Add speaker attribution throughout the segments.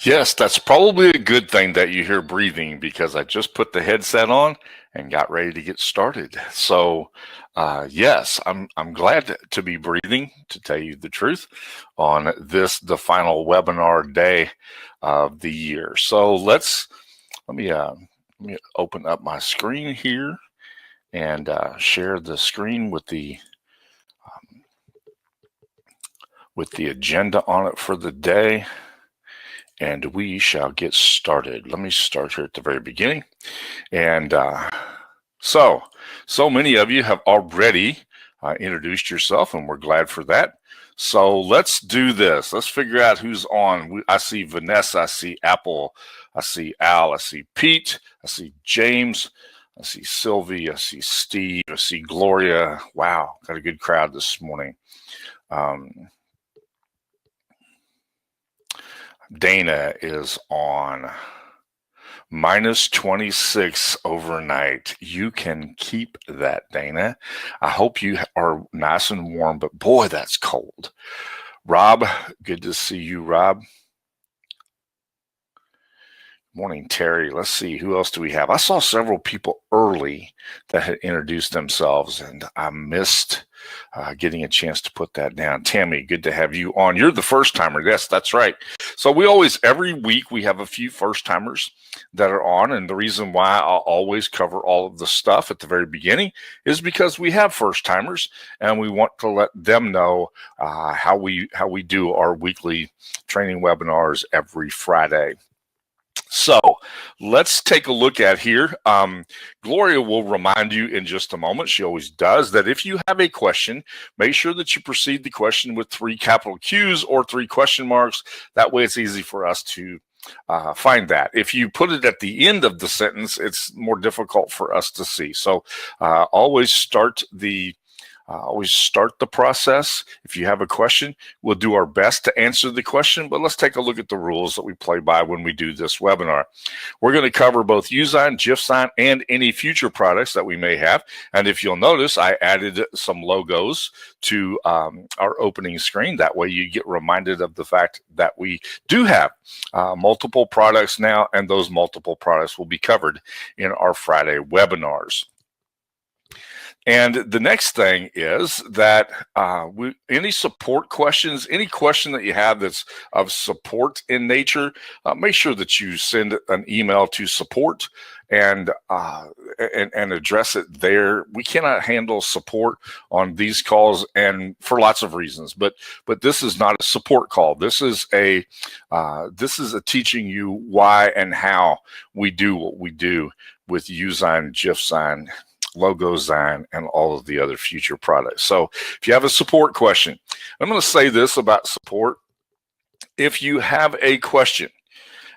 Speaker 1: Yes, that's probably a good thing that you hear breathing because I just put the headset on and got ready to get started. So, yes, I'm glad to be breathing, to tell you the truth, on the final webinar day of the year. So let me open up my screen here and share the screen with the agenda on it for the day. And we shall get started. Let me start here at the very beginning. And so many of you have already introduced yourself, and we're glad for that. So let's do this. Let's figure out who's on. I see Vanessa, I see Apple, I see Al, I see Pete, I see James, I see Sylvie, I see Steve, I see Gloria. Wow, got a good crowd this morning. Dana is on -26 overnight. You can keep that, Dana. I hope you are nice and warm, but boy, that's cold. Rob, good to see you, Rob. Morning, Terry. Let's see, who else do we have? I saw several people early that had introduced themselves, and I missed getting a chance to put that down. Tammy, good to have you on. You're the first timer. Yes, that's right. So every week we have a few first timers that are on, and the reason why I'll always cover all of the stuff at the very beginning is because we have first timers, and we want to let them know how we do our weekly training webinars every Friday. So let's take a look at here. Gloria will remind you in just a moment, she always does, that if you have a question, make sure that you precede the question with 3 capital Q's or 3 question marks. That way it's easy for us to find that. If you put it at the end of the sentence, it's more difficult for us to see. So always start the process. If you have a question, we'll do our best to answer the question, but let's take a look at the rules that we play by when we do this webinar. We're going to cover both Usign, GIFsign, and any future products that we may have. And if you'll notice, I added some logos to our opening screen. That way you get reminded of the fact that we do have multiple products now, and those multiple products will be covered in our Friday webinars. And the next thing is that any support questions, any question that you have that's of support in nature, make sure that you send an email to support and address it there. We cannot handle support on these calls, and for lots of reasons. But this is not a support call. This is a teaching you why and how we do what we do with Usign, GIFsign, LogoZine, and all of the other future products. So if you have a support question, I'm going to say this about support. If you have a question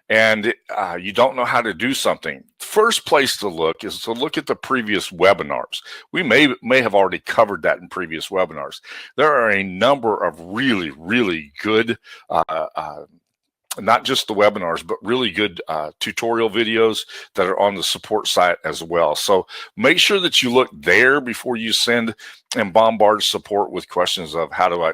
Speaker 1: and you don't know how to do something, first place to look is to look at the previous webinars. We may have already covered that in previous webinars. There are a number of really, really good not just the webinars, but really good tutorial videos that are on the support site as well. So make sure that you look there before you send and bombard support with questions of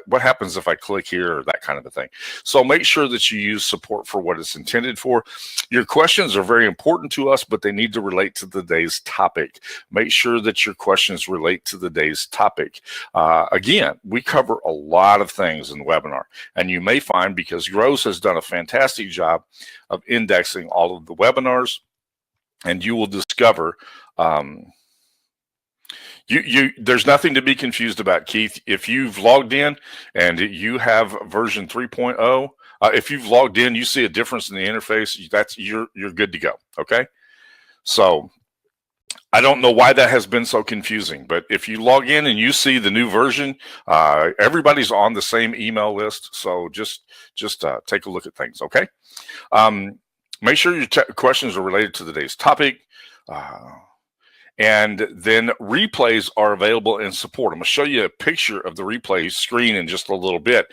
Speaker 1: what happens if I click here, or that kind of a thing. So make sure that you use support for what it's intended for. Your questions are very important to us, but they need to relate to the day's topic. Make sure that your questions relate to the day's topic. Again, we cover a lot of things in the webinar, and you may find, because Grows has done a fantastic job of indexing all of the webinars, and you will discover there's nothing to be confused about, Keith. If you've logged in and you have version 3.0, if you've logged in, you see a difference in the interface, you're good to go. Okay. So I don't know why that has been so confusing, but if you log in and you see the new version, everybody's on the same email list. So just take a look at things. Okay. Make sure your questions are related to today's topic. And then replays are available in support. I'm going to show you a picture of the replay screen in just a little bit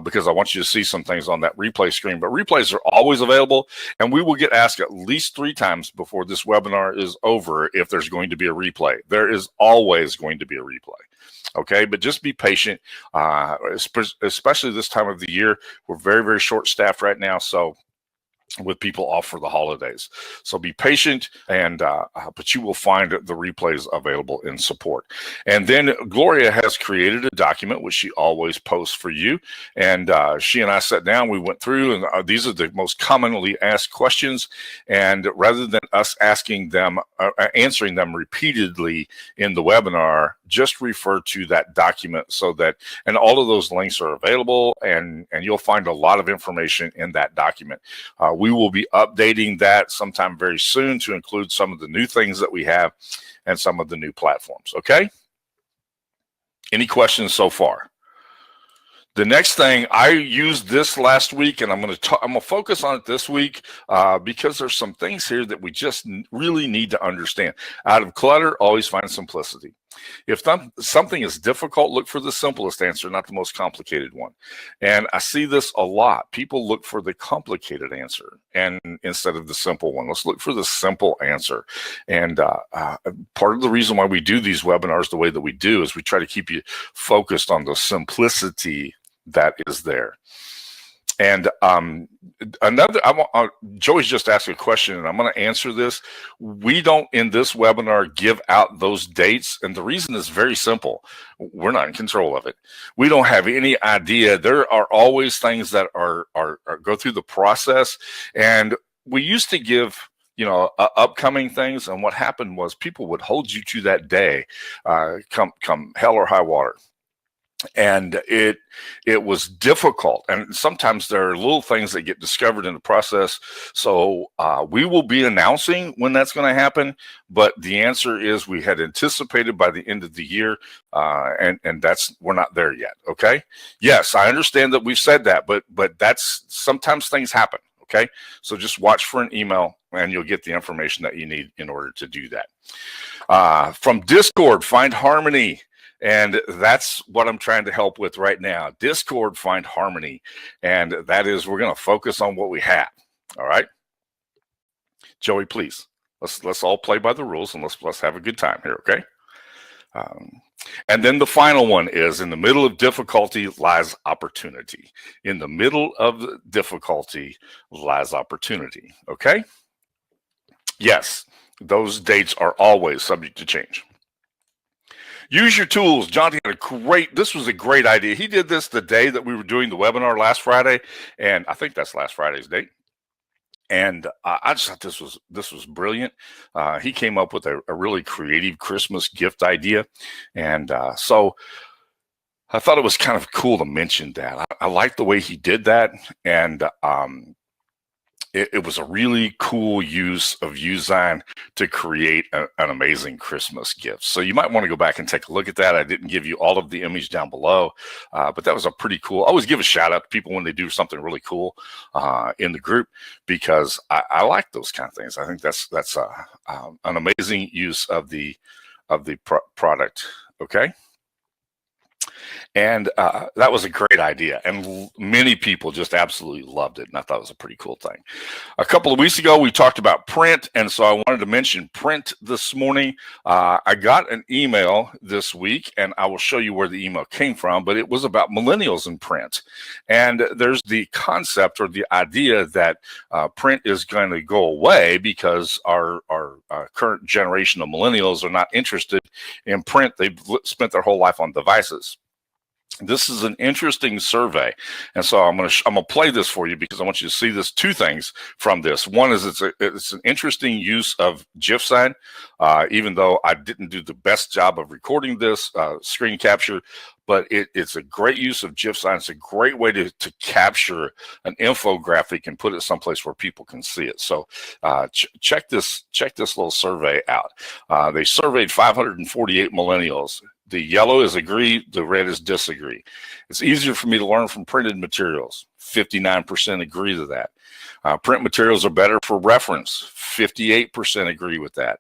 Speaker 1: because I want you to see some things on that replay screen. But replays are always available, and we will get asked at least 3 times before this webinar is over if there's going to be a replay. There is always going to be a replay. Okay, but just be patient, especially this time of the year. We're very, very short-staffed right now, so with people off for the holidays. So be patient, and but you will find the replays available in support. And then Gloria has created a document which she always posts for you. And she and I sat down, we went through, and these are the most commonly asked questions. And rather than us asking them, answering them repeatedly in the webinar, just refer to that document so that, and all of those links are available, and you'll find a lot of information in that document. We will be updating that sometime very soon to include some of the new things that we have and some of the new platforms. Okay? Any questions so far? The next thing, I used this last week, and I'm going to focus on it this week because there's some things here that we just really need to understand. Out of clutter, always find simplicity. If something is difficult, look for the simplest answer, not the most complicated one. And I see this a lot. People look for the complicated answer and instead of the simple one. Let's look for the simple answer. And part of the reason why we do these webinars the way that we do is we try to keep you focused on the simplicity that is there. And Joey's just asked a question, and I'm going to answer this. We don't, in this webinar, give out those dates, and the reason is very simple. We're not in control of it. We don't have any idea. There are always things that are go through the process, and we used to give, you know, upcoming things, and what happened was people would hold you to that day, come hell or high water. And it was difficult, and sometimes there are little things that get discovered in the process. So we will be announcing when that's going to happen, but the answer is we had anticipated by the end of the year, and we're not there yet. Okay, yes, I understand that we've said that, but that's sometimes things happen. Okay, so just watch for an email, and you'll get the information that you need in order to do that. From Discord, find harmony. And that's what I'm trying to help with right now. Discord, find harmony. And that is, we're going to focus on what we have. All right. Joey, please, let's all play by the rules, and let's have a good time here. Okay. And then the final one is, in the middle of difficulty lies opportunity. In the middle of the difficulty lies opportunity. Okay. Yes, those dates are always subject to change. Use your tools. John had this was a great idea. He did this the day that we were doing the webinar last Friday, and I think that's last Friday's date. And I just thought this was brilliant. He came up with a really creative Christmas gift idea, and so I thought it was kind of cool to mention that. I like the way he did that, and it was a really cool use of Usign to create an amazing Christmas gift. So you might want to go back and take a look at that. I didn't give you all of the image down below, but that was a pretty cool. I always give a shout out to people when they do something really cool in the group, because I like those kind of things. I think that's an amazing use of the product. Okay. And that was a great idea, and many people just absolutely loved it, and I thought it was a pretty cool thing. A couple of weeks ago, we talked about print, and so I wanted to mention print this morning. I got an email this week, and I will show you where the email came from, but it was about millennials in print. And there's the concept or the idea that print is going to go away because our current generation of millennials are not interested in print. They've spent their whole life on devices. This is an interesting survey, and so I'm gonna play this for you because I want you to see this. Two things from this. One is it's an interesting use of GIF-sign, even though I didn't do the best job of recording this screen capture, but it's a great use of GIF-sign. It's a great way to capture an infographic and put it someplace where people can see it. So check this little survey out. They surveyed 548 millennials. The yellow is agree, the red is disagree. It's easier for me to learn from printed materials. 59% agree to that. Print materials are better for reference. 58% agree with that.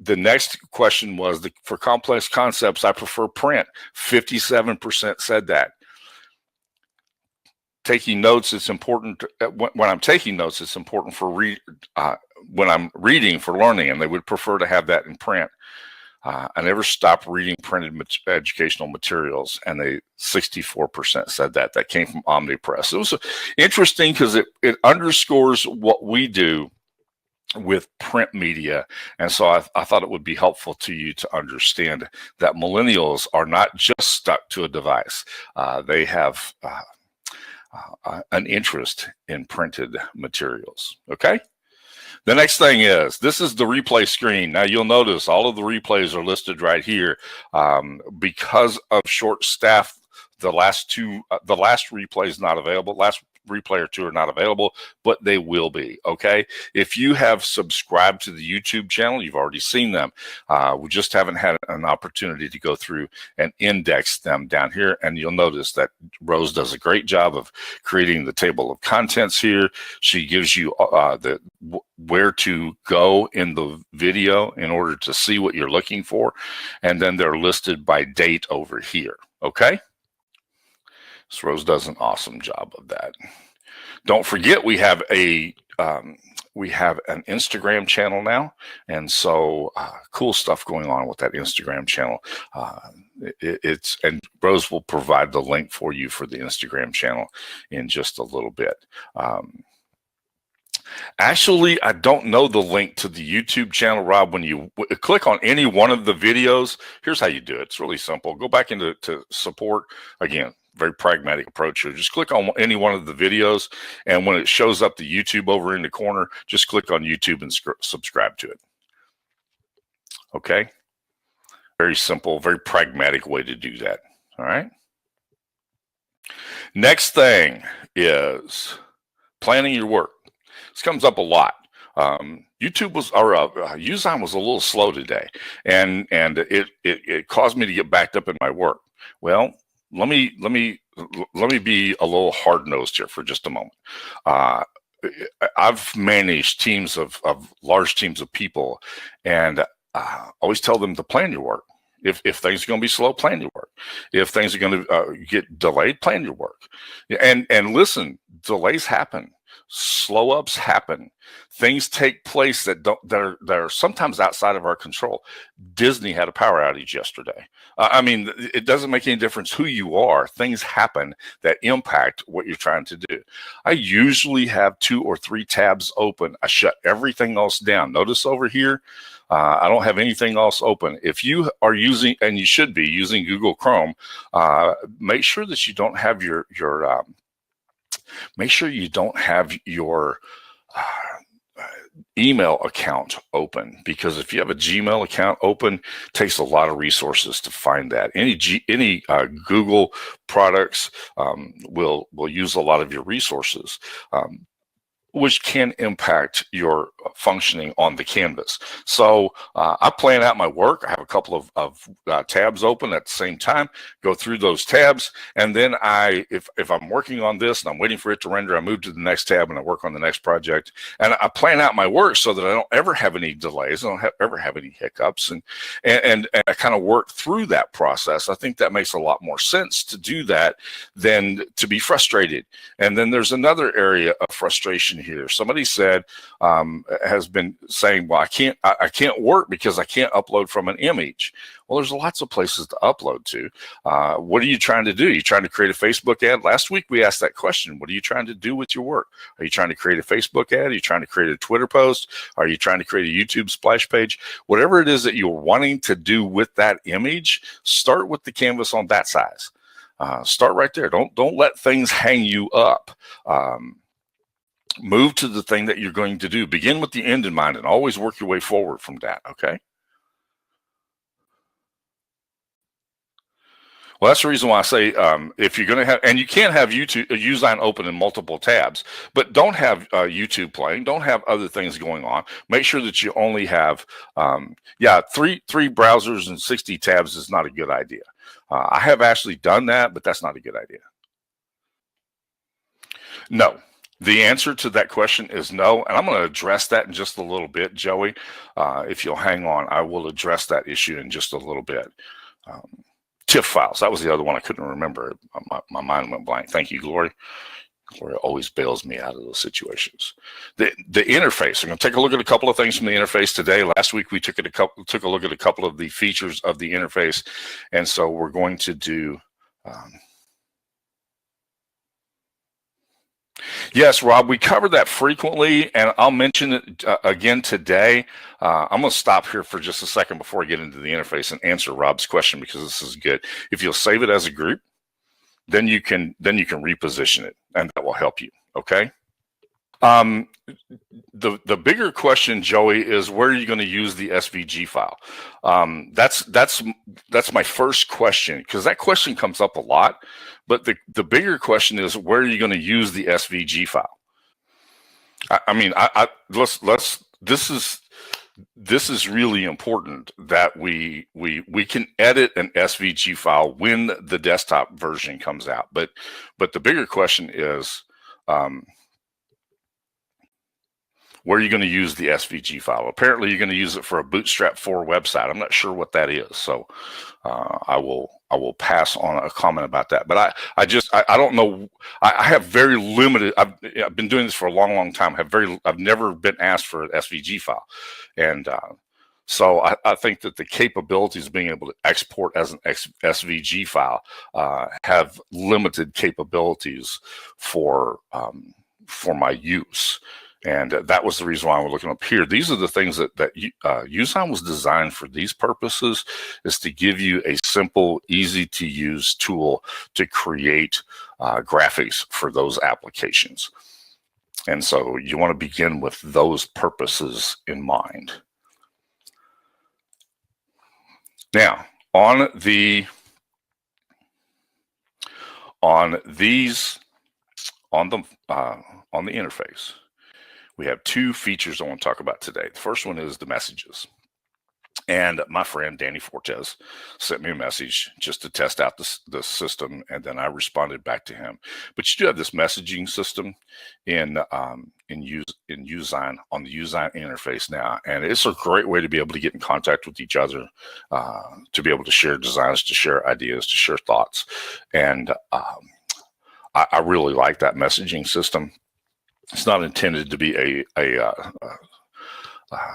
Speaker 1: The next question was, for complex concepts, I prefer print. 57% said that. Taking notes, it's important. When I'm taking notes, it's important for when I'm reading for learning, and they would prefer to have that in print. I never stopped reading printed educational materials, and 64% said that. That came from Omnipress. It was interesting because it underscores what we do with print media. And so I thought it would be helpful to you to understand that millennials are not just stuck to a device. They have an interest in printed materials. Okay. The next thing is, this is the replay screen. Now you'll notice all of the replays are listed right here. Because of short staff, the last replay is not available. Last replay or two are not available, but they will be. Okay. If you have subscribed to the YouTube channel, you've already seen them. We just haven't had an opportunity to go through and index them down here. And you'll notice that Rose does a great job of creating the table of contents here. She gives you where to go in the video in order to see what you're looking for. And then they're listed by date over here. Okay. So Rose does an awesome job of that. Don't forget, we have an Instagram channel now, and so cool stuff going on with that Instagram channel. And Rose will provide the link for you for the Instagram channel in just a little bit. Actually, I don't know the link to the YouTube channel, Rob. When you click on any one of the videos, here's how you do it. It's really simple. Go back into support again. Very pragmatic approach here. Just click on any one of the videos, and when it shows up the YouTube over in the corner, just click on YouTube and subscribe to it. Okay. Very simple, very pragmatic way to do that. All right. Next thing is planning your work. This comes up a lot. YouTube was, or Usign was a little slow today, and it caused me to get backed up in my work. Well, let me be a little hard-nosed here for just a moment. I've managed teams of large teams of people, and always tell them to plan your work. If things are going to be slow, plan your work. If things are going to get delayed, plan your work. And listen, delays happen. Slow ups happen. Things take place that are sometimes outside of our control. Disney had a power outage yesterday. I mean, it doesn't make any difference who you are. Things happen that impact what you're trying to do. I usually have 2 or 3 tabs open. I shut everything else down. Notice over here, I don't have anything else open. If you are using, and you should be using Google Chrome, make sure that you don't have make sure you don't have your email account open, because if you have a Gmail account open, it takes a lot of resources to find that. Any Google products will use a lot of your resources, which can impact your functioning on the canvas. So I plan out my work. I have a couple of tabs open at the same time, go through those tabs, and then if I'm working on this and I'm waiting for it to render, I move to the next tab and I work on the next project. And I plan out my work so that I don't ever have any delays, I don't ever have any hiccups, and I kind of work through that process. I think that makes a lot more sense to do that than to be frustrated. And then there's another area of frustration here. Somebody said, has been saying, well, I can't work because I can't upload from an image. Well, there's lots of places to upload to. What are you trying to do? Are you trying to create a Facebook ad? Last week we asked that question. What are you trying to do with your work? Are you trying to create a Facebook ad? Are you trying to create a Twitter post? Are you trying to create a YouTube splash page? Whatever it is that you're wanting to do with that image, start with the canvas on that size. Start right there. Don't let things hang you up. Move to the thing that you're going to do. Begin with the end in mind and always work your way forward from that, okay? Well, that's the reason why I say if you're going to have, and you can't have Usign open in multiple tabs, but don't have YouTube playing. Don't have other things going on. Make sure that you only have, three browsers and 60 tabs is not a good idea. I have actually done that, but that's not a good idea. No. The answer to that question is no, and I'm going to address that in just a little bit, Joey. If you'll hang on, I will address that issue in just a little bit. TIFF files, that was the other one I couldn't remember. My mind went blank. Thank you, Glory. where it always bails me out of those situations. The interface. I'm going to take a look at a couple of things from the interface today. Last week we took a look at a couple of the features of the interface, and so we're going to do. Yes, Rob, we cover that frequently, and I'll mention it again today. I'm going to stop here for just a second before I get into the interface and answer Rob's question, because this is good. If you'll save it as a group, then you can reposition it, and that will help you. Okay. The bigger question, Joey, is where are you going to use the SVG file? That's my first question, because that question comes up a lot. But the bigger question is, where are you going to use the SVG file? This is really important that we can edit an SVG file when the desktop version comes out. But the bigger question is, where are you going to use the SVG file? Apparently, you're going to use it for a Bootstrap 4 website. I'm not sure what that is, so I will pass on a comment about that. But I don't know. I have very limited. I've been doing this for a long time. I've never been asked for an SVG file, and so I think that the capabilities of being able to export as an SVG file have limited capabilities for my use. And that was the reason why we're looking up here. These are the things that Usign was designed for. These purposes is to give you a simple, easy to use tool to create graphics for those applications. And so you want to begin with those purposes in mind. Now, on the interface, we have two features I want to talk about today. The first one is the messages. And my friend Danny Fortes sent me a message just to test out the system, and then I responded back to him. But you do have this messaging system in Usign, on the Usign interface now, and it's a great way to be able to get in contact with each other, to be able to share designs, to share ideas, to share thoughts, and I really like that messaging system. It's not intended to be a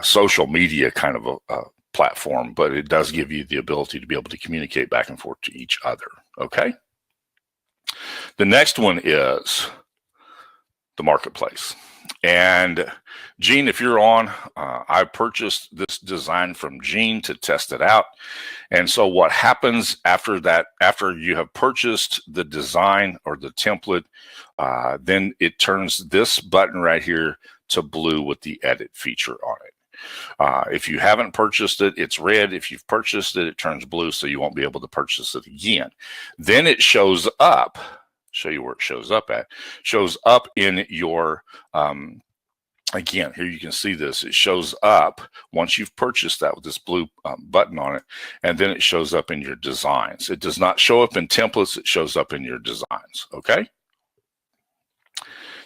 Speaker 1: social media kind of a platform, but it does give you the ability to be able to communicate back and forth to each other. Okay. The next one is the marketplace. And Gene, if you're on, I purchased this design from Gene to test it out. And so what happens after that, after you have purchased the design or the template, then it turns this button right here to blue with the edit feature on it. If you haven't purchased it, it's red. If you've purchased it, it turns blue, so you won't be able to purchase it again. Then it shows up. Show you where it shows up at. Shows up in your, again, here you can see this. It shows up once you've purchased that with this blue button on it, and then it shows up in your designs. It does not show up in templates. It shows up in your designs, okay?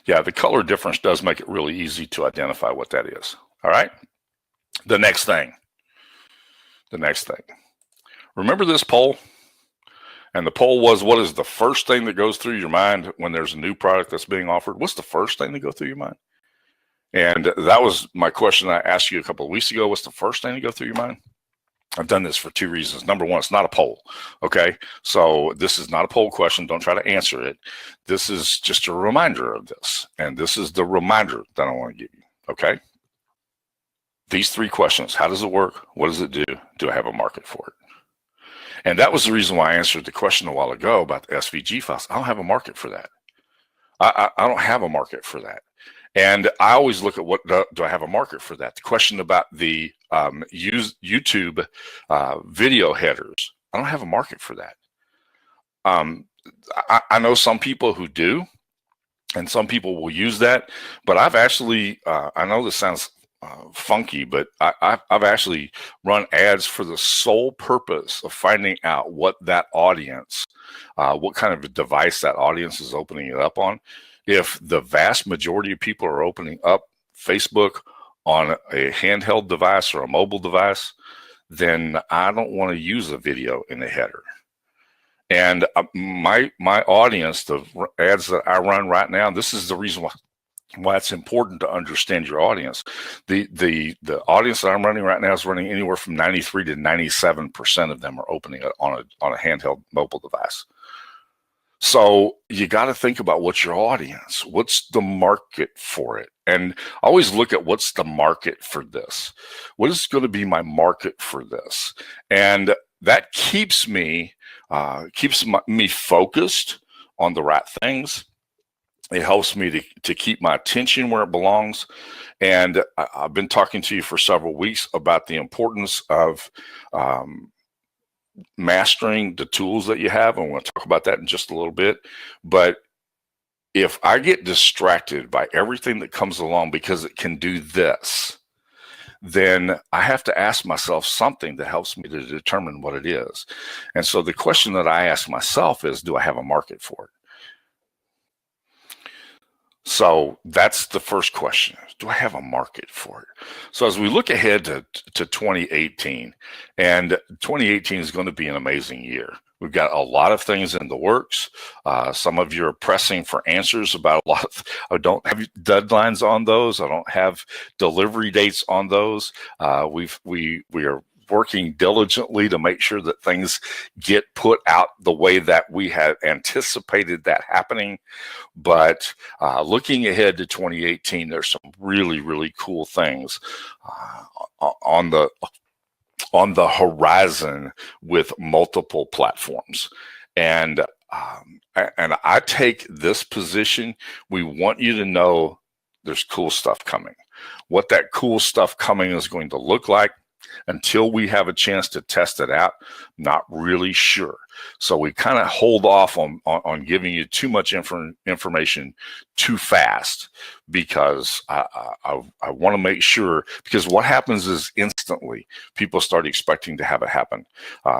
Speaker 1: Yeah, the color difference does make it really easy to identify what that is, all right? The next thing. Remember this poll? And the poll was, what is the first thing that goes through your mind when there's a new product that's being offered? What's the first thing that goes through your mind? And that was my question I asked you a couple of weeks ago. What's the first thing to go through your mind? I've done this for two reasons. Number one, it's not a poll, okay? So this is not a poll question. Don't try to answer it. This is just a reminder of this. And this is the reminder that I want to give you, okay? These three questions: how does it work? What does it do? Do I have a market for it? And that was the reason why I answered the question a while ago about the SVG files. I don't have a market for that. I don't have a market for that. And I always look at what do I have a market for that? The question about the YouTube video headers, I don't have a market for that. I know some people who do, and some people will use that, but I've actually, I know this sounds funky, but I've actually run ads for the sole purpose of finding out what that audience, what kind of a device that audience is opening it up on. If the vast majority of people are opening up Facebook on a handheld device or a mobile device, then I don't want to use a video in the header. And my audience, the ads that I run right now, this is the reason why it's important to understand your audience. The audience that I'm running right now is running anywhere from 93 to 97% of them are opening it on a handheld mobile device. So you got to think about what's your audience, what's the market for it, and always look at what's the market for this. What is going to be my market for this? And that keeps me focused on the right things. It helps me to keep my attention where it belongs. And I've been talking to you for several weeks about the importance of mastering the tools that you have. And we'll talk about that in just a little bit. But if I get distracted by everything that comes along because it can do this, then I have to ask myself something that helps me to determine what it is. And so the question that I ask myself is, do I have a market for it? So that's the first question. Do I have a market for it? So as we look ahead to 2018, and 2018 is going to be an amazing year. We've got a lot of things in the works. Some of you are pressing for answers about a lot of, I don't have deadlines on those. I don't have delivery dates on those. We are working diligently to make sure that things get put out the way that we had anticipated that happening. But looking ahead to 2018, there's some really, really cool things on the horizon with multiple platforms. And I take this position. We want you to know there's cool stuff coming. What that cool stuff coming is going to look like, until we have a chance to test it out, not really sure. So we kind of hold off on giving you too much information too fast, because I want to make sure, because what happens is instantly people start expecting to have it happen.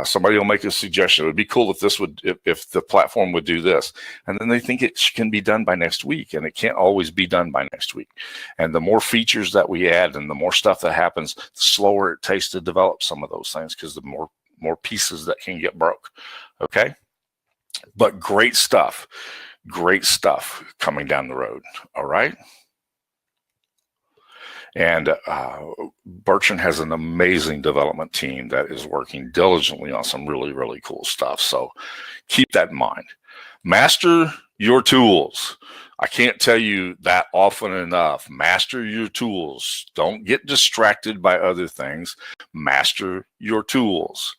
Speaker 1: Somebody will make a suggestion. It would be cool if if the platform would do this, and then they think it can be done by next week, and it can't always be done by next week. And the more features that we add and the more stuff that happens, the slower it takes to develop some of those things, because the more pieces that can get broke. Okay, but great stuff coming down the road. All right. And Bertrand has an amazing development team that is working diligently on some really, really cool stuff. So keep that in mind. Master your tools. I can't tell you that often enough. Master your tools. Don't get distracted by other things. Master your tools.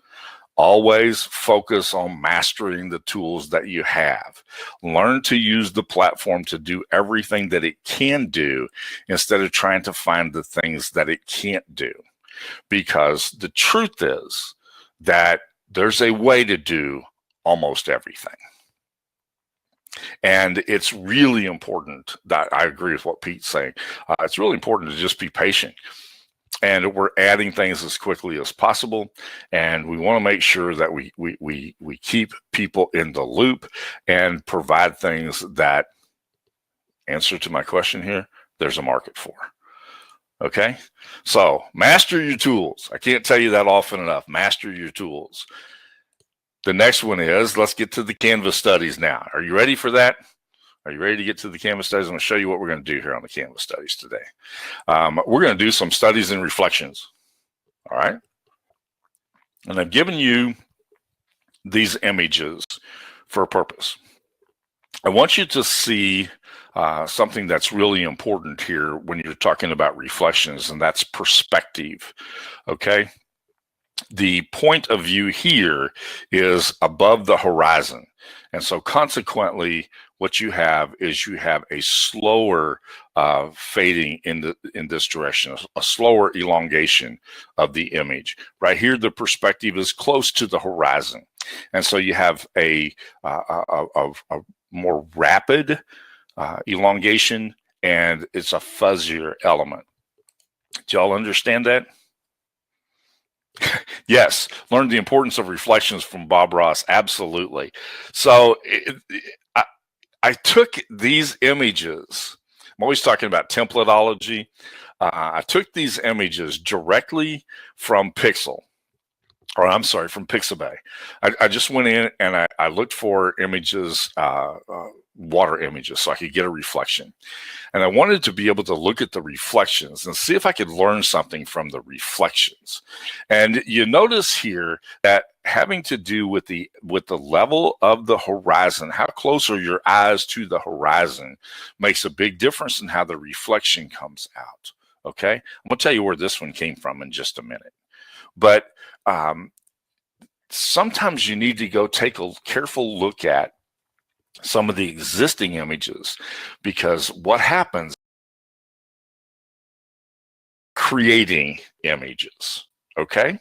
Speaker 1: Always focus on mastering the tools that you have. Learn to use the platform to do everything that it can do, instead of trying to find the things that it can't do. Because the truth is that there's a way to do almost everything. And it's really important that I agree with what Pete's saying. It's really important to just be patient. And we're adding things as quickly as possible, and we want to make sure that we keep people in the loop and provide things that answer to my question here, there's a market for. Okay, so master your tools. I can't tell you that often enough. Master your tools. The next one is, let's get to the Canvas studies now. Are you ready for that? Are you ready to get to the Canvas studies? I'm going to show you what we're going to do here on the Canvas studies today. We're going to do some studies and reflections. All right. And I've given you these images for a purpose. I want you to see something that's really important here when you're talking about reflections, and that's perspective. Okay. The point of view here is above the horizon. And so consequently, what you have is you have a slower fading in this direction, a slower elongation of the image. Right here, the perspective is close to the horizon. And so you have a more rapid elongation, and it's a fuzzier element. Do y'all understand that? Yes, learn the importance of reflections from Bob Ross. Absolutely. So I took these images. I'm always talking about templateology. I took these images directly from Pixel. or I'm sorry, from Pixabay. I just went in and I looked for images, water images, so I could get a reflection. And I wanted to be able to look at the reflections and see if I could learn something from the reflections. And you notice here that having to do with the level of the horizon, how close are your eyes to the horizon, makes a big difference in how the reflection comes out. Okay, I'm gonna tell you where this one came from in just a minute. But sometimes you need to go take a careful look at some of the existing images, because what happens creating images. Okay,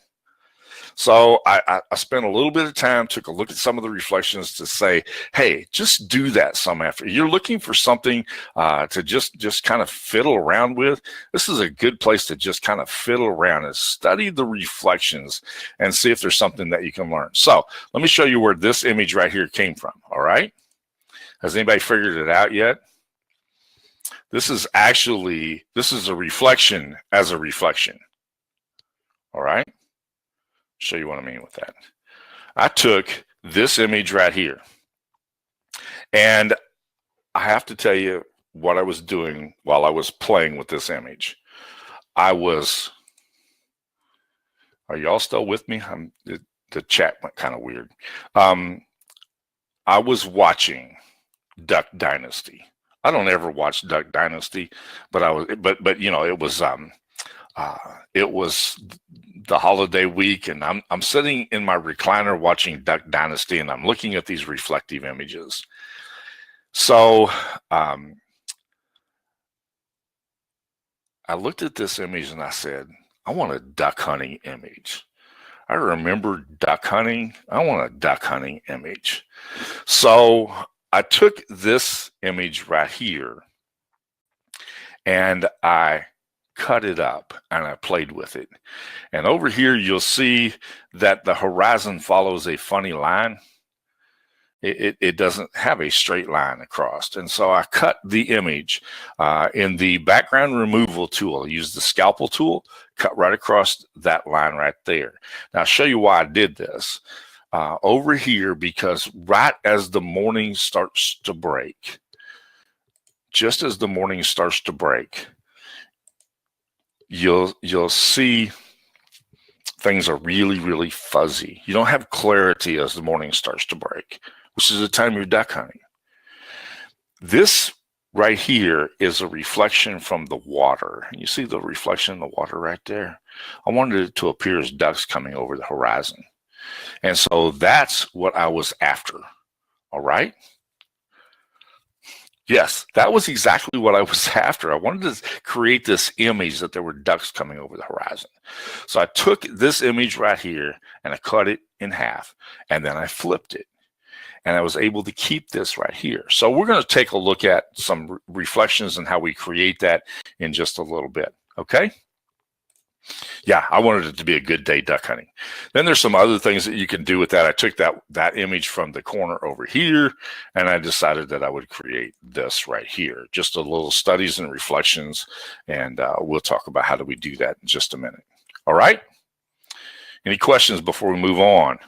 Speaker 1: so I spent a little bit of time, took a look at some of the reflections to say, hey, just do that some after. You're looking for something to just kind of fiddle around with. This is a good place to just kind of fiddle around and study the reflections and see if there's something that you can learn. So let me show you where this image right here came from. All right, has anybody figured it out yet? This is a reflection as a reflection. All right, show you what I mean with that. I took this image right here, and I have to tell you what I was doing while I was playing with this image. Are y'all still with me? The chat went kind of weird. I was watching Duck Dynasty. I don't ever watch Duck Dynasty, but you know, it was the holiday week, and I'm sitting in my recliner watching Duck Dynasty, and I'm looking at these reflective images. So I looked at this image and I said, I want a duck hunting image. I remember duck hunting. I want a duck hunting image. So I took this image right here and I cut it up and I played with it. And over here, you'll see that the horizon follows a funny line. It doesn't have a straight line across. And so I cut the image in the background removal tool. I used the scalpel tool, cut right across that line right there. Now I'll show you why I did this. Over here, because right as the morning starts to break, just as the morning starts to break, you'll see things are really, really fuzzy. You don't have clarity as the morning starts to break, which is the time you're duck hunting. This right here is a reflection from the water. You see the reflection in the water right there? I wanted it to appear as ducks coming over the horizon. And so that's what I was after. All right. Yes, that was exactly what I was after. I wanted to create this image that there were ducks coming over the horizon. So I took this image right here and I cut it in half, and then I flipped it. And I was able to keep this right here. So we're going to take a look at some reflections and how we create that in just a little bit. Okay. Yeah, I wanted it to be a good day duck hunting. Then there's some other things that you can do with that. I took that image from the corner over here, and I decided that I would create this right here. Just a little studies and reflections, and we'll talk about how do we do that in just a minute. All right? Any questions before we move on?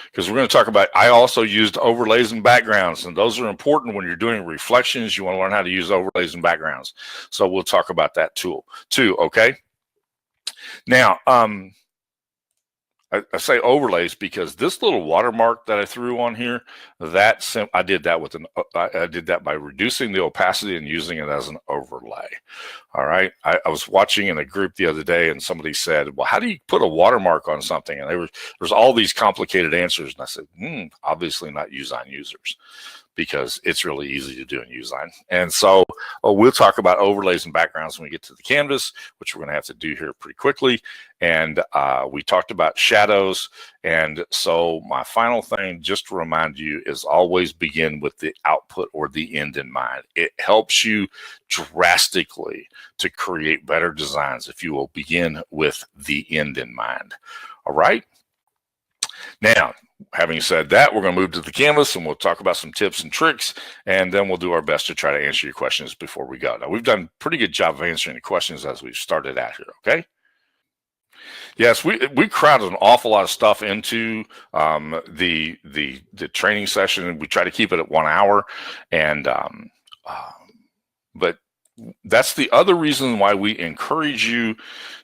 Speaker 1: Because we're going to talk about, I also used overlays and backgrounds, and those are important when you're doing reflections. You want to learn how to use overlays and backgrounds. So we'll talk about that tool too, okay? Now, I say overlays because this little watermark that I threw on here, I did that by reducing the opacity and using it as an overlay. All right. I was watching in a group the other day, and somebody said, well, how do you put a watermark on something? And there's all these complicated answers. And I said, obviously not Usein users, because it's really easy to do in Usein. And so we'll talk about overlays and backgrounds when we get to the canvas, which we're going to have to do here pretty quickly. And we talked about shadows. And so my final thing, just to remind you, is always begin with the output or the end in mind. It helps you drastically to create better designs if you will begin with the end in mind. All right. Now, having said that, we're going to move to the canvas and we'll talk about some tips and tricks, and then we'll do our best to try to answer your questions before we go. Now, we've done a pretty good job of answering the questions as we've started out here, okay? Yes, we crowded an awful lot of stuff into the training session. We try to keep it at 1 hour, and uh, but that's the other reason why we encourage you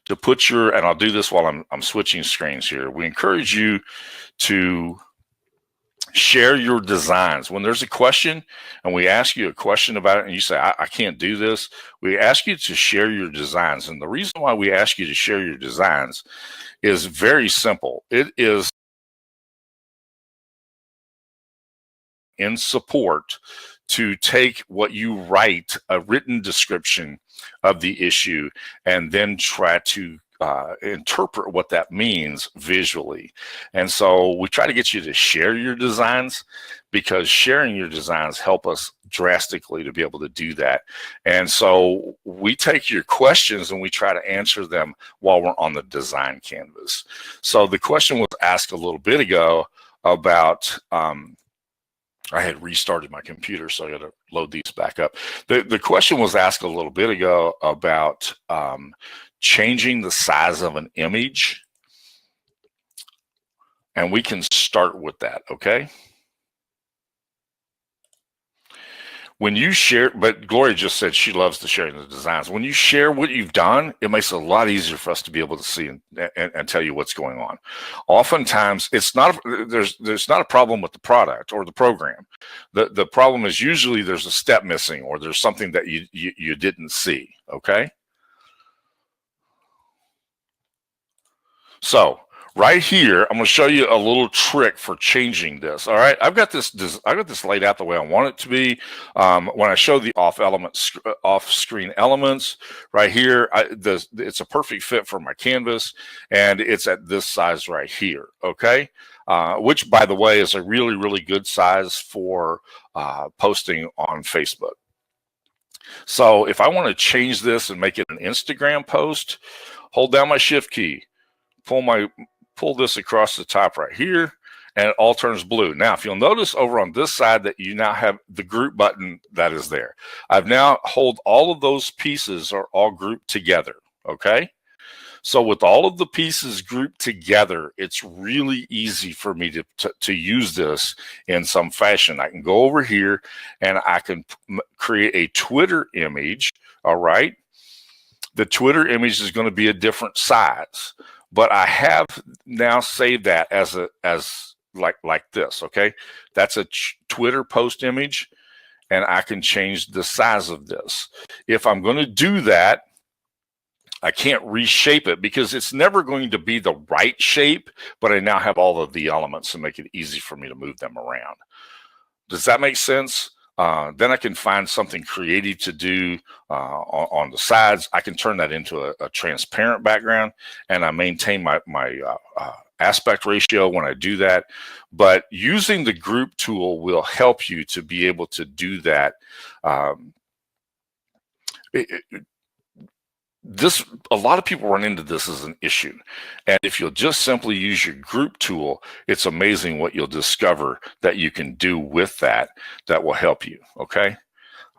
Speaker 1: to put your, and I'll do this while I'm switching screens here. We encourage you to share your designs. When there's a question and we ask you a question about it and you say, I can't do this, we ask you to share your designs. And the reason why we ask you to share your designs is very simple. It is in support to take what you write, a written description of the issue, and then try to interpret what that means visually. And so we try to get you to share your designs, because sharing your designs help us drastically to be able to do that. And so we take your questions and we try to answer them while we're on the design canvas. So the question was asked a little bit ago about I had restarted my computer, so I got to load these back up. The question was asked a little bit ago about changing the size of an image, and we can start with that, okay? When you share, but Gloria just said she loves to share the designs. When you share what you've done, it makes it a lot easier for us to be able to see and tell you what's going on. Oftentimes, it's not there's not a problem with the product or the program. The problem is usually there's a step missing, or there's something that you didn't see. Okay. So right here, I'm going to show you a little trick for changing this. All right, I've got this laid out the way I want it to be. When I show the off-screen elements right here, it's a perfect fit for my canvas, and it's at this size right here. Okay, which, by the way, is a really, really good size for posting on Facebook. So if I want to change this and make it an Instagram post, hold down my Shift key, pull this across the top right here, and it all turns blue. Now, if you'll notice over on this side that you now have the group button that is there. I've now hold all of those pieces are all grouped together, okay? So with all of the pieces grouped together, it's really easy for me to use this in some fashion. I can go over here and I can create a Twitter image, all right? The Twitter image is going to be a different size, but I have now saved that as like this, okay? That's a Twitter post image, and I can change the size of this. If I'm going to do that, I can't reshape it because it's never going to be the right shape, but I now have all of the elements to make it easy for me to move them around. Does that make sense? Then I can find something creative to do on the sides. I can turn that into a transparent background, and I maintain my aspect ratio when I do that. But using the group tool will help you to be able to do that. A lot of people run into this as an issue, and if you'll just simply use your group tool, it's amazing what you'll discover that you can do with that will help you. Okay,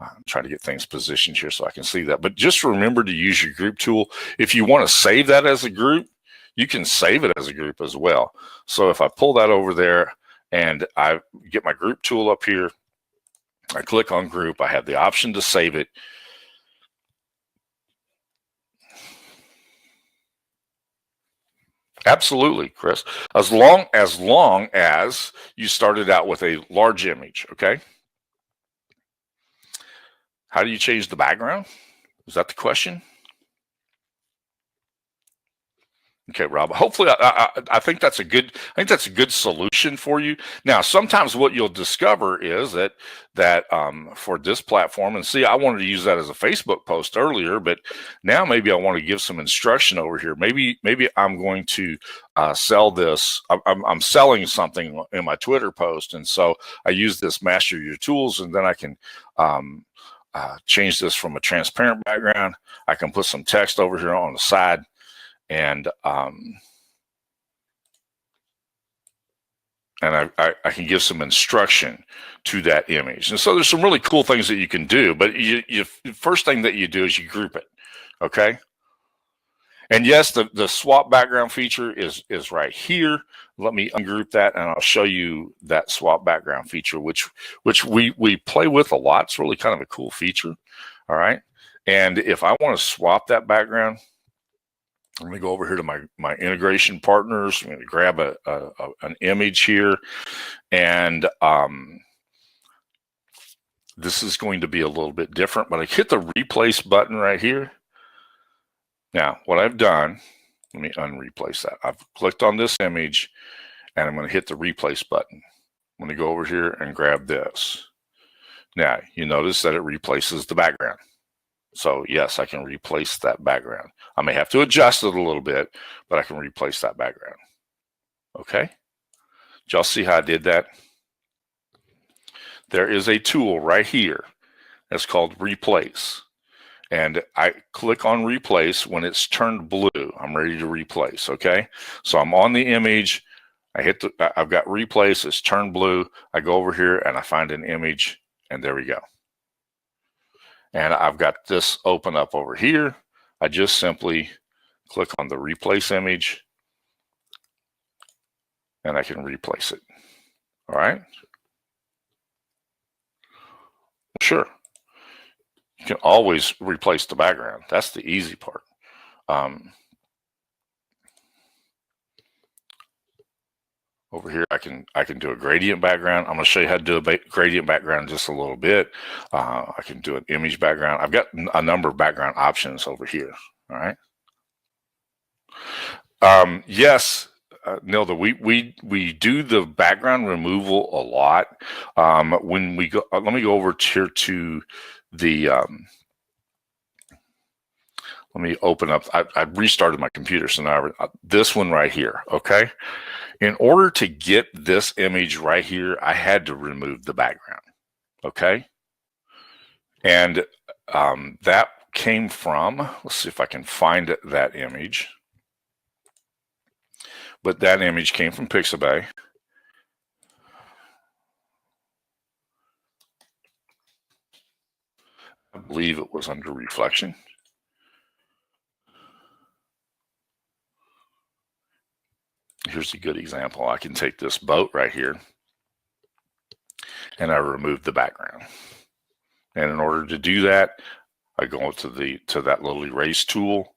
Speaker 1: I'm trying to get things positioned here so I can see that, but just remember to use your group tool. If you want to save that as a group, you can save it as a group as well. So if I pull that over there and I get my group tool up here, I click on group, I have the option to save it. Absolutely, Chris. As long as you started out with a large image, okay? How do you change the background? Is that the question? Okay, Rob. Hopefully, I think that's a good. I think that's a good solution for you. Now, sometimes what you'll discover is that for this platform, and see, I wanted to use that as a Facebook post earlier, but now maybe I want to give some instruction over here. Maybe I'm going to sell this. I'm selling something in my Twitter post, and so I use this master your tools, and then I can change this from a transparent background. I can put some text over here on the side. And I can give some instruction to that image. And so there's some really cool things that you can do, but the first thing that you do is you group it, okay? And yes, the swap background feature is right here. Let me ungroup that, and I'll show you that swap background feature, which we play with a lot. It's really kind of a cool feature. All right. And if I want to swap that background, I'm going to go over here to my integration partners. I'm going to grab an image here, and this is going to be a little bit different, but I hit the replace button right here. Now, what I've done, let me unreplace that. I've clicked on this image, and I'm going to hit the replace button. I'm going to go over here and grab this. Now, you notice that it replaces the background. So yes, I can replace that background. I may have to adjust it a little bit, but I can replace that background. Okay? Did y'all see how I did that? There is a tool right here that's called Replace. And I click on Replace when it's turned blue. I'm ready to replace, okay? So I'm on the image. I've got Replace. It's turned blue. I go over here and I find an image, and there we go. And I've got this open up over here. I just simply click on the Replace image, and I can replace it. All right? Sure. You can always replace the background. That's the easy part. Over here, I can do a gradient background. I'm going to show you how to do a gradient background in just a little bit. I can do an image background. I've got a number of background options over here. All right. Yes, Nilda, we do the background removal a lot. When we go, let me go over here to the. Let me open up. I restarted my computer, so now this one right here. Okay. In order to get this image right here, I had to remove the background, okay? And that came from, let's see if I can find that image. But that image came from Pixabay. I believe it was under reflection. Here's a good example. I can take this boat right here, and I remove the background. And in order to do that, I go to that little erase tool.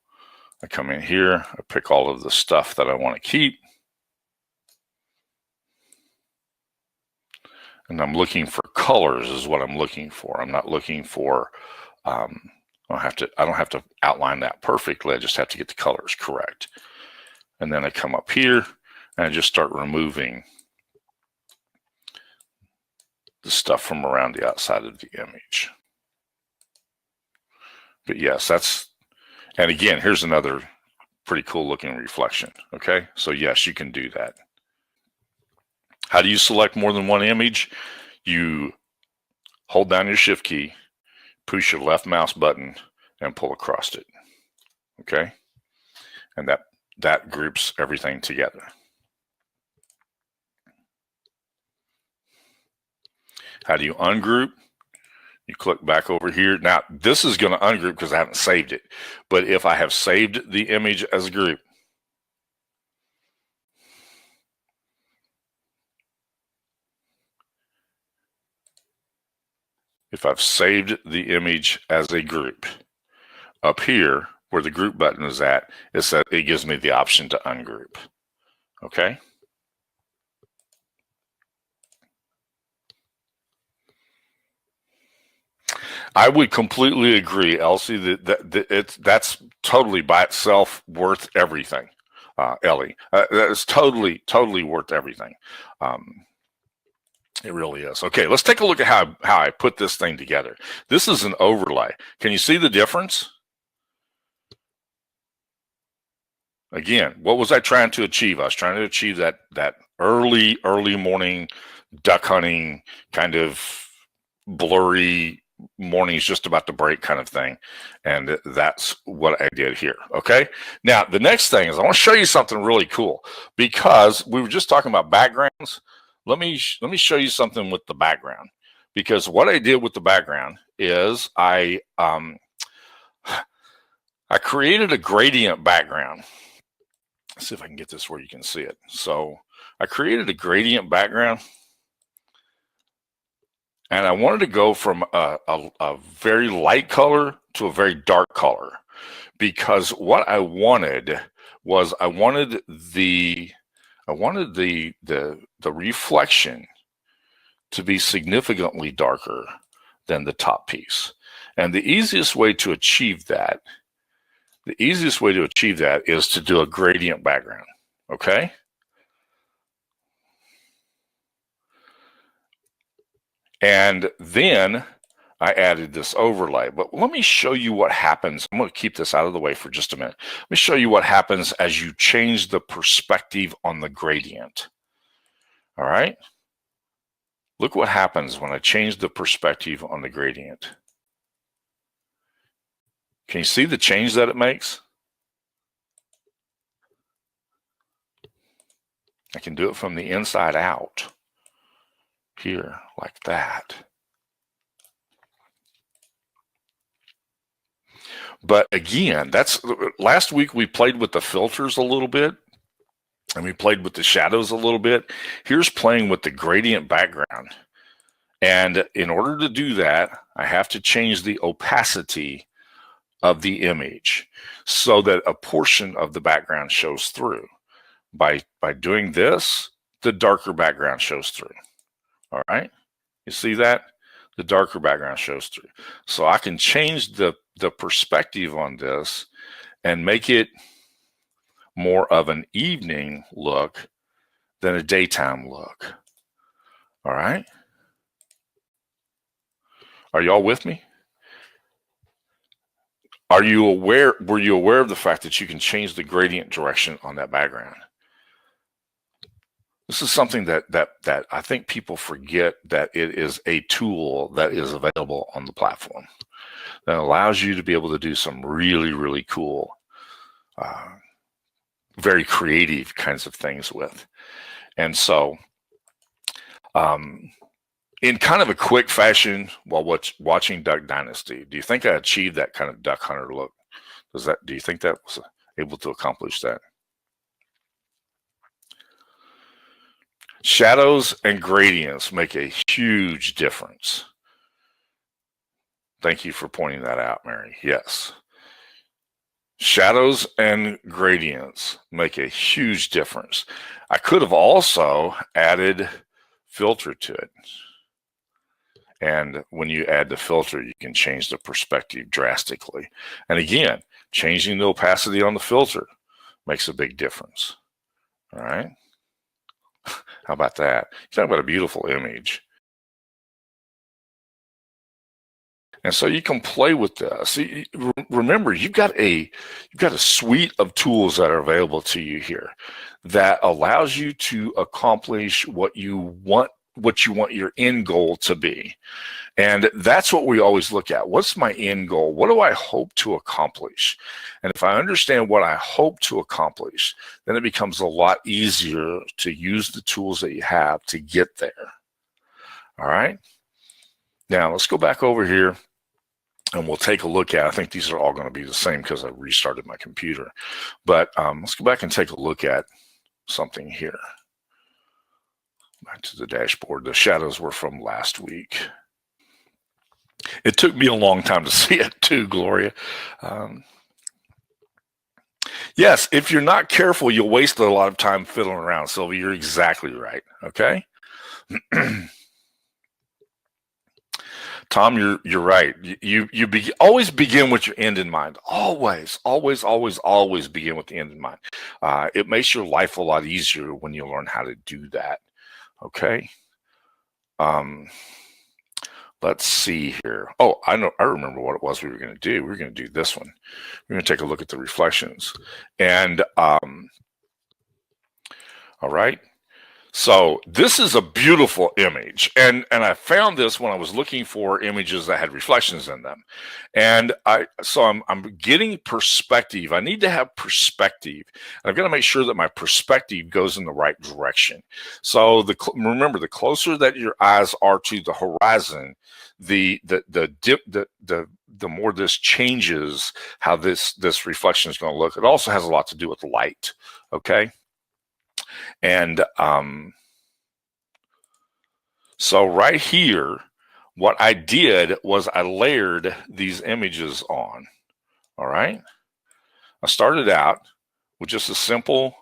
Speaker 1: I come in here, I pick all of the stuff that I want to keep. And I'm looking for colors is what I'm looking for. I'm not looking for, I don't have to outline that perfectly. I just have to get the colors correct. And then I come up here and I just start removing the stuff from around the outside of the image. But yes, and again, here's another pretty cool looking reflection. Okay, so yes, you can do that. How do you select more than one image? You hold down your shift key, push your left mouse button, and pull across it. Okay, and that groups everything together. How do you ungroup? You click back over here. Now, this is going to ungroup because I haven't saved it. But if I have saved the image as a group, if I've saved the image as a group, up here where the group button is at, it gives me the option to ungroup. Okay? I would completely agree, Elsie, that's totally by itself worth everything. Ellie, that's totally worth everything. It really is. Okay, let's take a look at how I put this thing together. This is an overlay. Can you see the difference? Again, what was I trying to achieve? I was trying to achieve that early morning duck hunting kind of blurry morning's just about to break kind of thing. And that's what I did here. Okay. Now, the next thing is I want to show you something really cool because we were just talking about backgrounds. Let me show you something with the background, because what I did with the background is I I created a gradient background. Let's see if I can get this where you can see it. So I created a gradient background, and I wanted to go from a very light color to a very dark color, because what I wanted was I wanted the reflection to be significantly darker than the top piece. And the easiest way to achieve that is to do a gradient background, okay? And then I added this overlay. But let me show you what happens. I'm going to keep this out of the way for just a minute. Let me show you what happens as you change the perspective on the gradient. All right? Look what happens when I change the perspective on the gradient. Can you see the change that it makes? I can do it from the inside out here, like that. But again, that's last week we played with the filters a little bit, and we played with the shadows a little bit. Here's playing with the gradient background. And in order to do that, I have to change the opacity of the image so that a portion of the background shows through. By doing this, the darker background shows through. All right, you see that? The darker background shows through. So I can change the perspective on this and make it more of an evening look than a daytime look. All right? Are y'all with me? Were you aware of the fact that you can change the gradient direction on that background? This is something that I think people forget, that it is a tool that is available on the platform that allows you to be able to do some really, really cool, very creative kinds of things with. And so, in kind of a quick fashion, while watching Duck Dynasty, do you think I achieved that kind of duck hunter look? Do you think that was able to accomplish that? Shadows and gradients make a huge difference. Thank you for pointing that out, Mary. Yes. Shadows and gradients make a huge difference. I could have also added filter to it. And when you add the filter, you can change the perspective drastically. And again, changing the opacity on the filter makes a big difference. All right. How about that? Talk about a beautiful image. And so you can play with this. Remember, you've got a suite of tools that are available to you here that allows you to accomplish what you want your end goal to be. And that's what we always look at. What's my end goal? What do I hope to accomplish? And if I understand what I hope to accomplish, then it becomes a lot easier to use the tools that you have to get there. All right. Now let's go back over here and we'll take a look at, I think these are all going to be the same because I restarted my computer. But let's go back and take a look at something here. Back to the dashboard. The shadows were from last week. It took me a long time to see it too, Gloria. Yes, if you're not careful, you'll waste a lot of time fiddling around, Sylvia. You're exactly right, okay? Tom, you're right. You always begin with your end in mind. Always begin with the end in mind. It makes your life a lot easier when you learn how to do that, okay? Let's see here. Oh, I remember what it was we were going to do. We were going to do this one. We're going to take a look at the reflections. And all right. So this is a beautiful image, and I found this when I was looking for images that had reflections in them, and I'm getting perspective. I need to have perspective, and I've got to make sure that my perspective goes in the right direction. So remember, the closer that your eyes are to the horizon, the more this changes how this reflection is going to look. It also has a lot to do with light. Okay. And so right here, what I did was I layered these images on. All right. I started out with just a simple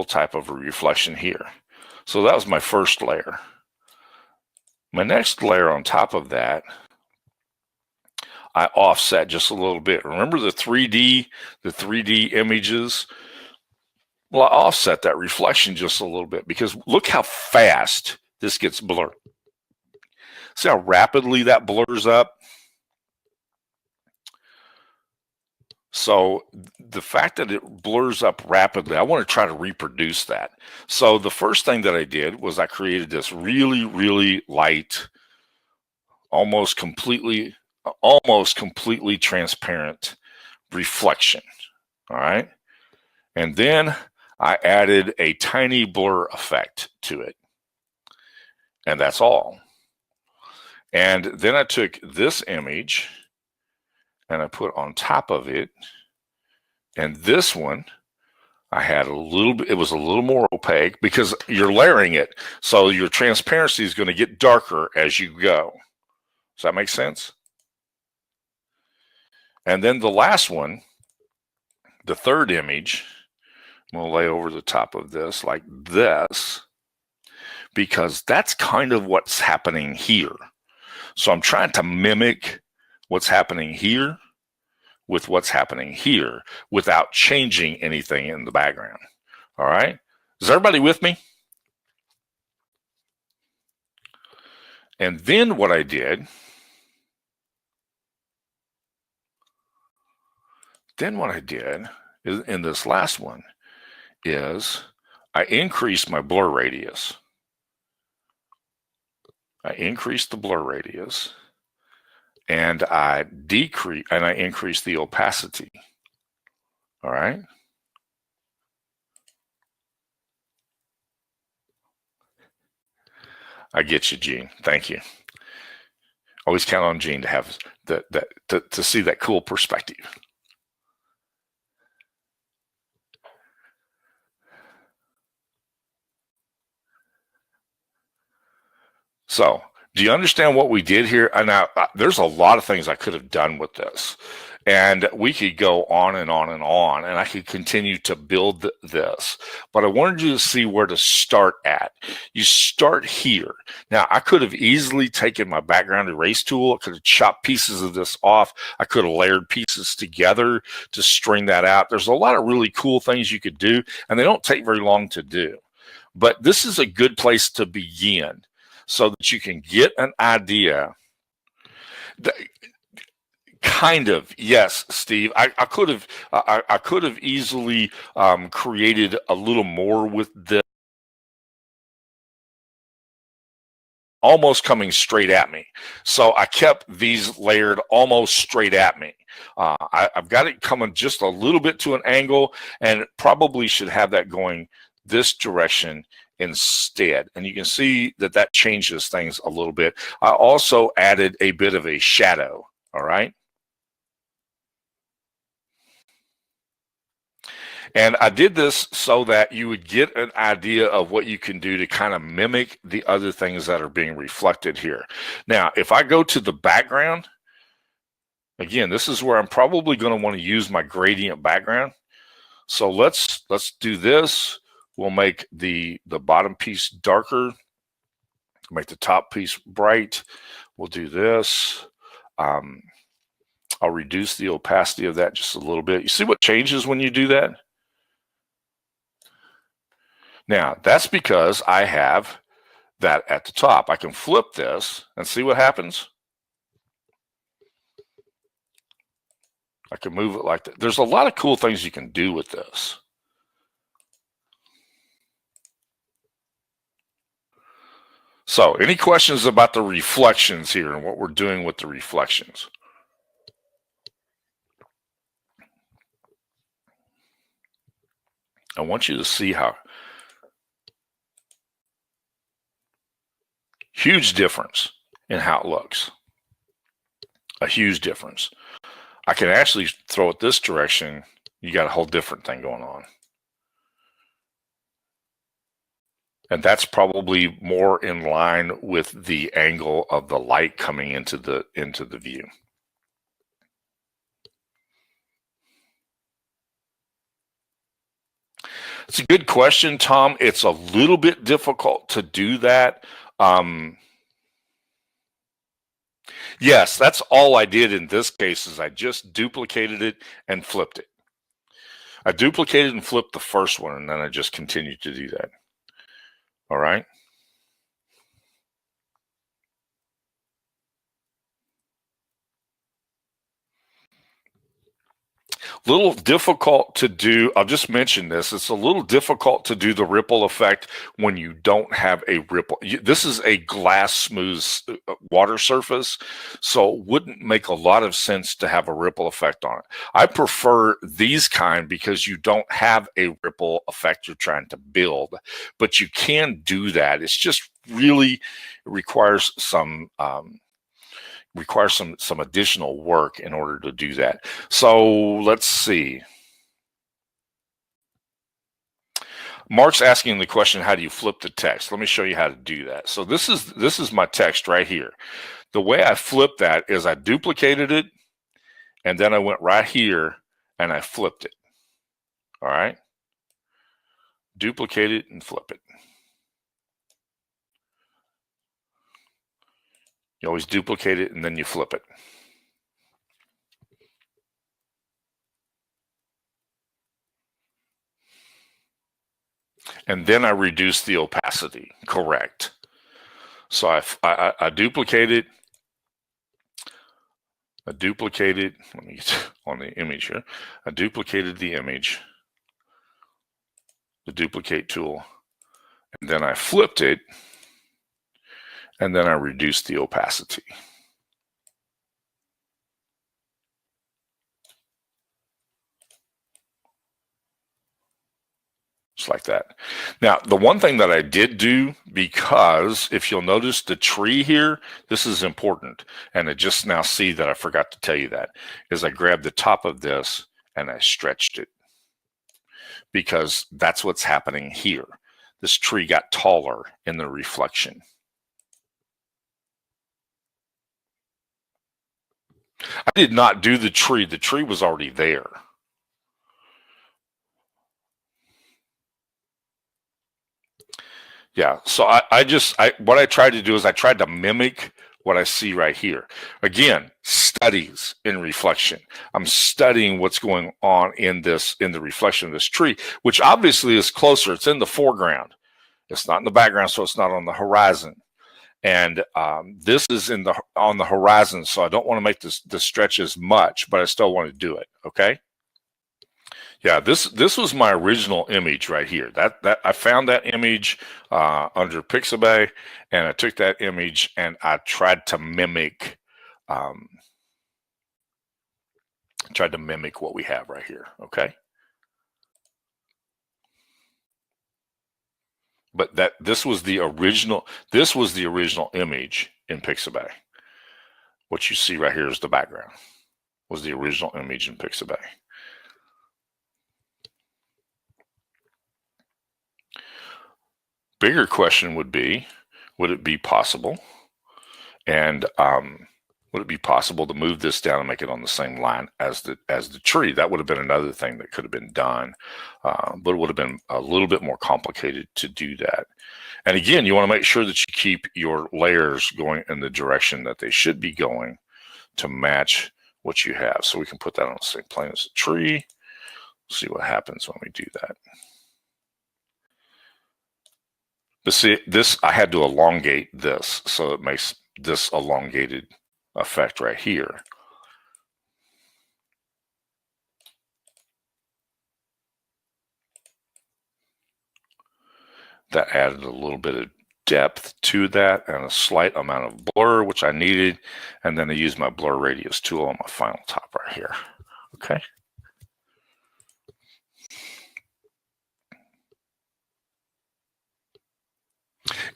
Speaker 1: type of a reflection here. So that was my first layer. My next layer on top of that, I offset just a little bit. Remember the 3D images? Well, I offset that reflection just a little bit because look how fast this gets blurred. See how rapidly that blurs up? So the fact that it blurs up rapidly, I want to try to reproduce that. So the first thing that I did was I created this really, really light, almost completely transparent reflection. All right. And then I added a tiny blur effect to it. And that's all. And then I took this image and I put on top of it. And this one, I had a little bit, it was a little more opaque because you're layering it. So your transparency is going to get darker as you go. Does that make sense? And then the last one, the third image, I'm going to lay over the top of this like this, because that's kind of what's happening here. So I'm trying to mimic what's happening here with what's happening here without changing anything in the background. All right. Is everybody with me? And then what I did, is in this last one is I increased my blur radius. I increased the blur radius and I increased the opacity. All right. I get you, Gene. Thank you. Always count on Gene to have to see that cool perspective. So, do you understand what we did here? And now, there's a lot of things I could have done with this, and we could go on and on and on, and I could continue to build this. But I wanted you to see where to start at. You start here. Now, I could have easily taken my background erase tool. I could have chopped pieces of this off. I could have layered pieces together to string that out. There's a lot of really cool things you could do, and they don't take very long to do. But this is a good place to begin, so that you can get an idea. Kind of, yes, Steve. I could have easily created a little more with this, almost coming straight at me. So I kept these layered almost straight at me. I've got it coming just a little bit to an angle, and it probably should have that going this direction instead. And you can see that that changes things a little bit. I also added a bit of a shadow. All right. And I did this so that you would get an idea of what you can do to kind of mimic the other things that are being reflected here. Now, if I go to the background, again, this is where I'm probably going to want to use my gradient background. So let's do this. We'll make the bottom piece darker, make the top piece bright. We'll do this. I'll reduce the opacity of that just a little bit. You see what changes when you do that? Now, that's because I have that at the top. I can flip this and see what happens. I can move it like that. There's a lot of cool things you can do with this. So any questions about the reflections here and what we're doing with the reflections? I want you to see how huge difference in how it looks. A huge difference. I can actually throw it this direction. You got a whole different thing going on. And that's probably more in line with the angle of the light coming into the view. It's a good question, Tom. It's a little bit difficult to do that. Yes, that's all I did in this case is I just duplicated it and flipped it. I duplicated and flipped the first one, and then I just continued to do that. All right. Little difficult to do. I'll just mention this. It's a little difficult to do the ripple effect when you don't have a ripple. This is a glass smooth water surface, so it wouldn't make a lot of sense to have a ripple effect on it. I prefer these kind because you don't have a ripple effect you're trying to build, but you can do that. It's just really requires some additional work in order to do that. So let's see. Mark's asking the question, how do you flip the text? Let me show you how to do that. So this is my text right here. The way I flipped that is I duplicated it, and then I went right here and I flipped it. All right. Duplicate it and flip it. You always duplicate it and then you flip it. And then I reduce the opacity. Correct. So I duplicate it. I duplicated, let me get on the image here. I duplicated the image, the duplicate tool, and then I flipped it, and then I reduced the opacity. Just like that. Now, the one thing that I did do, because if you'll notice the tree here, this is important, and I just now see that I forgot to tell you that, is I grabbed the top of this and I stretched it, because that's what's happening here. This tree got taller in the reflection. I did not do the tree. The tree was already there. Yeah, so what I tried to do is I tried to mimic what I see right here. Again, studies in reflection. I'm studying what's going on in the reflection of this tree, which obviously is closer. It's in the foreground. It's not in the background, so it's not on the horizon. And this is on the horizon, so I don't want to make this stretch as much, but I still want to do it. Okay. Yeah, this was my original image right here. That I found that image under Pixabay, and I took that image and I tried to mimic what we have right here. Okay. But this was the original image in Pixabay. What you see right here is the background. Was the original image in Pixabay. Bigger question would be, would it be possible? And would it be possible to move this down and make it on the same line as the tree? That would have been another thing that could have been done, but it would have been a little bit more complicated to do that. And again, you want to make sure that you keep your layers going in the direction that they should be going to match what you have. So we can put that on the same plane as the tree. See what happens when we do that. But see, I had to elongate this, so it makes this elongated effect right here. That added a little bit of depth to that and a slight amount of blur, which I needed. And then I use my blur radius tool on my final top right here. Okay.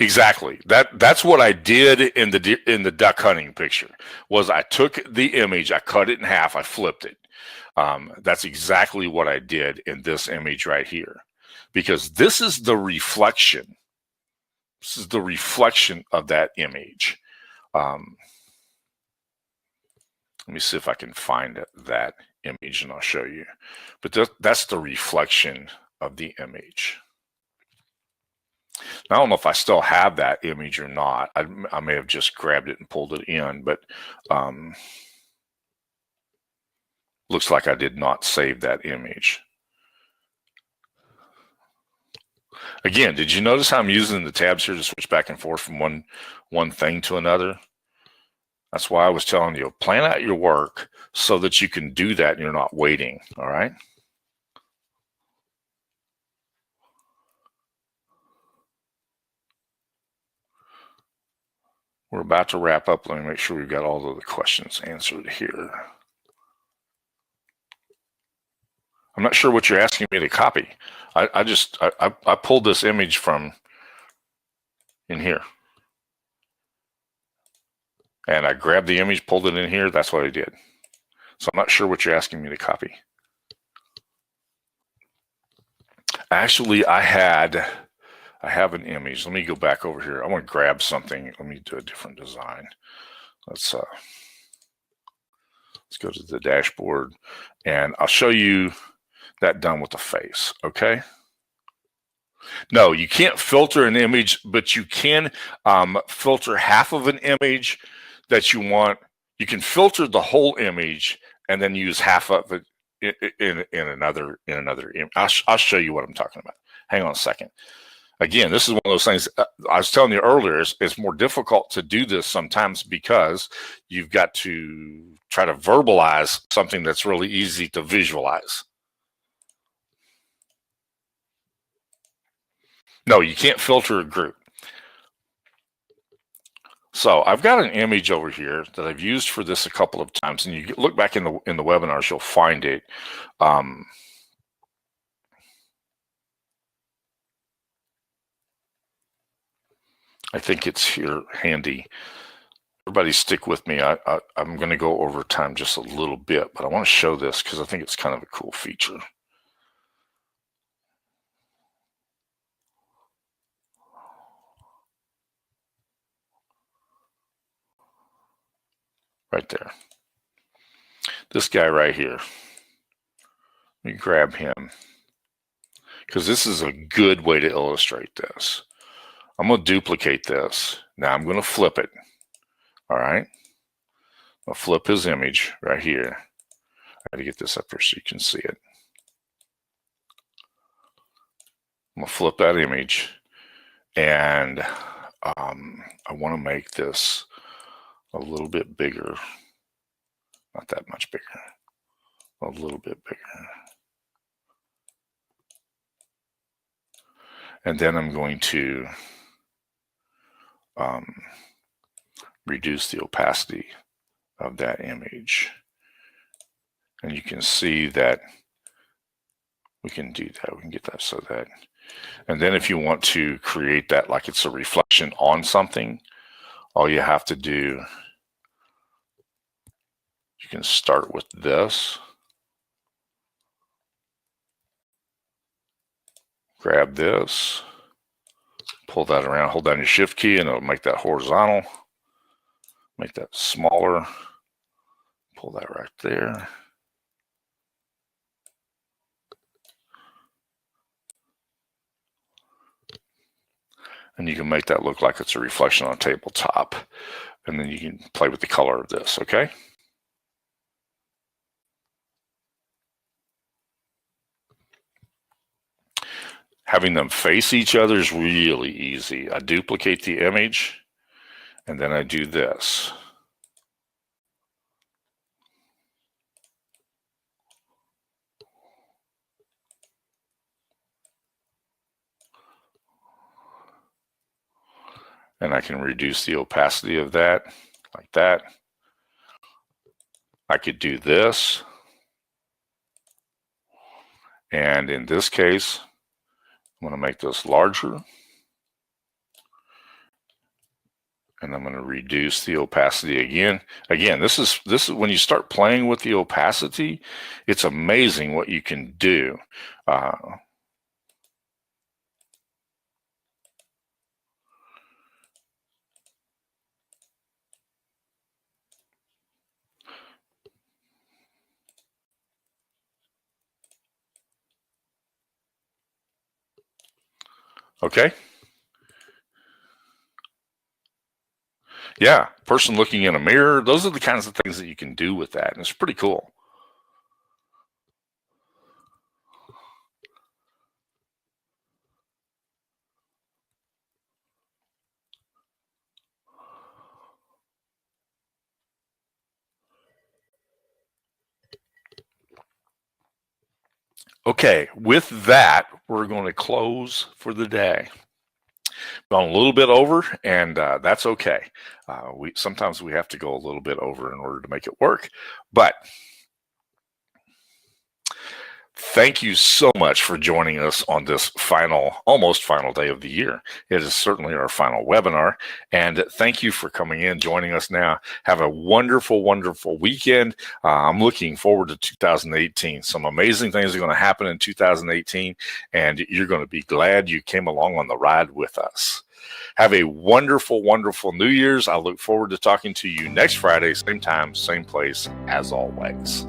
Speaker 1: Exactly. That's what I did in the duck hunting picture. Was I took the image, I cut it in half, I flipped it. That's exactly what I did in this image right here, because this is the reflection. This is the reflection of that image. Let me see if I can find that image and I'll show you. But that's the reflection of the image. I don't know if I still have that image or not. I may have just grabbed it and pulled it in, but looks like I did not save that image. Again, did you notice how I'm using the tabs here to switch back and forth from one thing to another? That's why I was telling you, plan out your work so that you can do that and you're not waiting, all right? We're about to wrap up. Let me make sure we've got all of the questions answered here. I'm not sure what you're asking me to copy. I pulled this image from in here. And I grabbed the image, pulled it in here. That's what I did. So I'm not sure what you're asking me to copy. Actually, I have an image. Let me go back over here. I want to grab something. Let me do a different design. Let's go to the dashboard, and I'll show you that done with the face. Okay. No, you can't filter an image, but you can filter half of an image that you want. You can filter the whole image and then use half of it in another image. I'll show you what I'm talking about. Hang on a second. Again, this is one of those things I was telling you earlier. It's more difficult to do this sometimes because you've got to try to verbalize something that's really easy to visualize. No, you can't filter a group. So I've got an image over here that I've used for this a couple of times, and you look back in the webinars, you'll find it. I think it's here handy. Everybody stick with me. I'm going to go over time just a little bit, but I want to show this because I think it's kind of a cool feature. Right there. This guy right here. Let me grab him because this is a good way to illustrate this. I'm going to duplicate this. Now I'm going to flip it. All right. I'll flip his image right here. I got to get this up here so you can see it. I'm going to flip that image, and I want to make this a little bit bigger. Not that much bigger. A little bit bigger. And then I'm going to reduce the opacity of that image. And you can see that we can do that. We can get that so that. And then if you want to create that like it's a reflection on something, all you have to do, you can start with this. Grab this, pull that around, hold down your shift key, and it'll make that horizontal. Make that smaller. Pull that right there. And you can make that look like it's a reflection on a tabletop. And then you can play with the color of this, okay? Having them face each other is really easy. I duplicate the image, and then I do this. And I can reduce the opacity of that like that. I could do this. And in this case, I'm going to make this larger. And I'm going to reduce the opacity again. Again, this is when you start playing with the opacity, it's amazing what you can do. Okay. Yeah, person looking in a mirror. Those are the kinds of things that you can do with that, and it's pretty cool. Okay, with that, we're going to close for the day. Gone a little bit over, and that's okay. Sometimes we have to go a little bit over in order to make it work, but thank you so much for joining us on this almost final day of the year. It is certainly our final webinar, and thank you for coming in, joining us now. Have a wonderful, wonderful weekend. I'm looking forward to 2018. Some amazing things are going to happen in 2018, and you're going to be glad you came along on the ride with us. Have a wonderful, wonderful New Year's. I look forward to talking to you next Friday, same time, same place, as always.